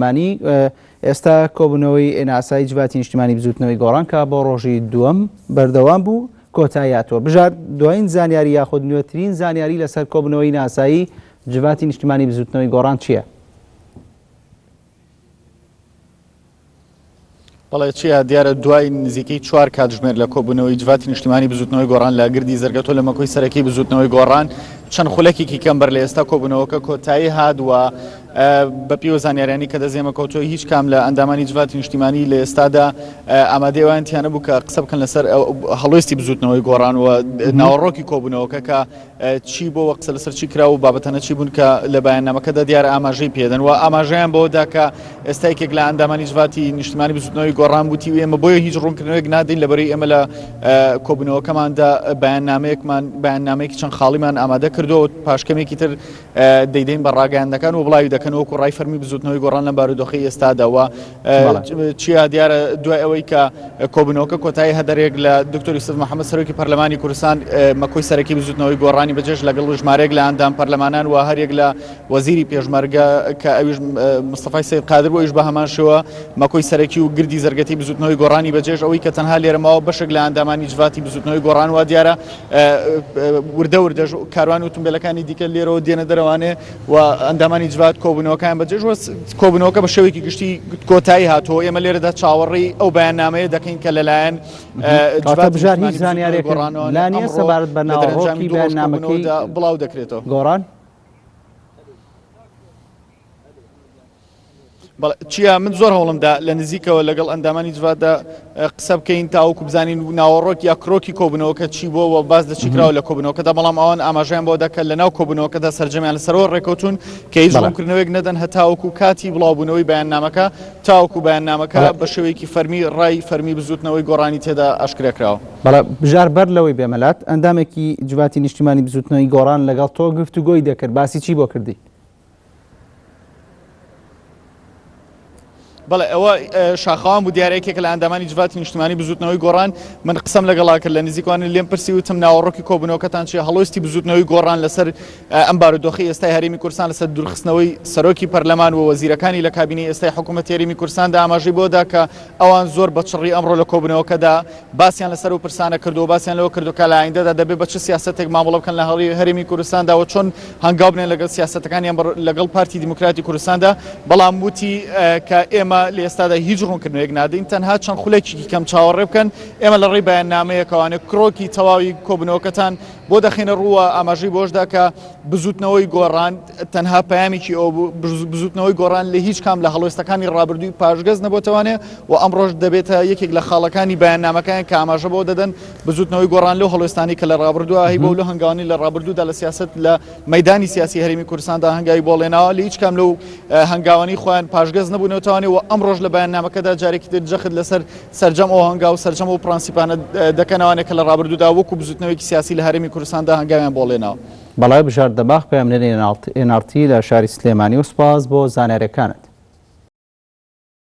مانی ئێستا کۆبوونەوەی ئێناسایی جوواتی نیشتیمانی بزوتنەوەی گۆڕان کە بۆ ڕۆژی دووەم بەردەوام بوو کۆتاییاتەوە. بژار دوایین زانیاری یاخود نوێترین زانیاری لەسەر کۆبوونەوەی ناسایی جوواتی نیشتیمانی بزوتنەوەی گۆڕان چییە؟ بەڵێ چیە دیارە دوای نزیکەی 4 کاتژمێر لە کۆبوونەوەی جوواتی نیشتیمانی بزوتنەوەی گۆڕان لە گردی زەرگەتۆ لە مەکۆی سەرەکی بزوتنەوەی گۆڕان چەند خولەکێکی کەم بەر لە ئێستا کۆبوونەوەکە کۆتایی هاتووە بە پێوە زانیاریانی کە دەزێمە کەوتۆ هیچ کام لە ئەندامانی جوواتی نیشتیمانی لە ئێستادا ئامادەیەوان تیانە بوو کە قسە بکەن لەسەر هەڵوێستی بزوتنەوەی گۆڕان و ناوەڕۆکی کۆبوونەوەکە کە چی بۆ قسە لەسەر چی کرا و بابەتەنە چی بوون کە لە بەیاننامەکەدا دیارە ئاماژەی پێدەن و ئاماژەیان بەوەدا کە ئێستا یەکێک لە ئەندامانی جوواتی نیشتیمانی بزوتنەوەی گۆڕان بوتی ئێمە بۆیە هیچ ڕوونکردنەوەیەک نادەین لەبەرەی ئێمە لە کۆبوونەوەکەماندا بەیاننامەیەک چەند خاڵیمان ئامادە کردەوە پاشکەمێکی تر دەیدەین بە ڕاگەیاندەکان و بڵاوی دەکەن وەکو ڕای فەرمی بزوتنەوەی گۆڕان لە بارودۆخی ئێستاداوە چیا دیارە دوای ئەوەی کە کۆبوونەوەکە کۆتایی هەدەرێک لە دکتۆر یوسف محەممەد سەرۆکی پەرلەمانی کوردستان مەکۆی سەرەکی بزوتنەوەی گۆڕانی بەجێش لەگەڵ ژمارەیەک لە ئەندام پەرلەمانان و هەرێک لە وەزیری پێشمەرگە کە ئەویش مستەفای سەید قادر بۆ ئیش بە هەمان شێوە مەکۆی سەرەکی و گردی زەرگەتی بزوتنەوەی گۆڕانی بەجێش ئەوەی کە تەنها لێرەماوە بەشێک لە ئەندامانی جوواتی بزوتنەوەی گۆڕان و دیارە وردە کاروان ئۆتۆمبیلەکانی دیکە لێرەوە دێنە دەرەوانێ و ئەندامانی جوات کۆبوونەوەکان بەجێش کۆبوونەوەکە بە شێوەیەکی گشتی کۆتایی هاتووە. ئێمە لێرەدا چاوەڕێی ئەو بەیاننامەیە دەکەین کە لەلایەن بژار هیچ زانیارێک لا نییە سەبارەت بە ناوەڕۆکی بەیاننامەکەی بڵاو دەکرێتەوە گۆڕان. چیە من زۆر هەوڵمدا لە نزیکەوە لەگەڵ ئەندامانی جواتدا قسە بکەین تاوەکو بزانین ناوەڕۆک یا کرۆکی کۆبوونەوەکە چی بۆ و باز لە چی کراوە لە کۆبوونەوەکەدا بەڵام ئەوان ئاماژیان بۆ دەکەن لە ناو کۆبوونەوەکەدا سەرجەمیان لەسەرەوە ڕێکەوتون کە هیچ ڕوونکردنەوەیەک نەدەن هەتاوەکو کاتی بڵاوبوونەوەی بەیاننامەکە تاوەکو بەیاننامەکە بە شێوەیەکی فەرمی ڕای فەرمی بزوتنەوەی گۆڕانی تێدا ئاشکراکراوە. بەڵام بژار بەر لەوەی بێمەلات ئەندامێکی جوواتی نیشتیمانی بزوتنەوەی گۆڕان لەگەڵ تۆ گفتوگۆی دەکرد باسی چی بۆ کردی؟ بەڵێ ئەوە شاخەوان بوو دیارەیەکێک لە ئەندامانی جوواتی نیشتیمانی بزوتنەوەی گۆڕان من قسەم لەگەڵا کرد لە نزیکوان لێم پرسی وتم ناوەڕۆکی کۆبوونەوەکەتان چیە هەڵوێستی بزوتنەوەی گۆڕان لەسەر ئەم بارودۆخی ئێستای هەرێمی کوردستان لەسەر دوورخستنەوەی سەرۆکی پەرلەمان و وەزیرەکانی لە کابینەی ئێستای حکوومەتی هەرێمی کوردستاندا ئاماژەی بۆدا کە ئەوان زۆر بەچڕی ئەمڕۆ لە کۆبوونەوەکەدا باسییان لەسەر و پرسانە کردو و باسییان لەوە کردو کە لە ئایندەدا دەبێت بە چ سیاسەتێک مامەڵە بکەن لە هەرێمی کوردستاندا و چۆن هەنگاو بنێن لەگەڵ سیاسەتەکانیان لەگەڵ پارتی دیموکراتی کوردستاندا بەڵام وتی کە ئێمە لە ئێستادا هیچ ڕوونکردنەوەیەک نادەین تەنها چەند خولێکی کەم چاوەڕێ بکەن ئێمە لە ڕێی بەیاننامەیەکەوانە کرۆکی تەواوی کۆبوونەوەکەتان بۆ دەخینە ڕووە ئاماژەی بۆشدا کە بزوتنەوەی گۆڕان تەنها پەیامێکی ئەو بزوتنەوەی گۆڕان لە هیچ کام لە هەڵوێستەکانی ڕابردووی پاشگەز نەبووتەوانێ و ئەمڕۆژ دەبێتە یەکێک لە خاڵەکانی بەیاننامەکان کە ئاماژە بۆ دەدەن بزوتنەوەی گۆڕان لەو هەڵوێستانی کە لە ڕابردووە هی بۆ لە هەنگاوانی لە ڕابردوودا لە سیاست لە مەیدانی سیاسی هەرێمی کوردستاندا هەنگاوی بۆڵێناوە لە هیچ کام لەو هەنگاوانی خۆیان پاشگەز نەبوونەوەتوانێ و ئەمڕۆژ لە بەیاننامەکەدا جارێکی تر جەخت لەسەر سەرجەم ئەو هەنگاو سەرجەم و پرانسیپانە دەکەنەوانێت کە لە ڕابردوودا وەکو بزوتنەوەیکی سیاسی لە هەرێمی کوردستاندا هەنگاویان بۆڵێنەوە. بەڵای بژار دەباغ پەیامنەری NRT لە شاری سلێمانی و سپاس بۆ زانیاریەکانت.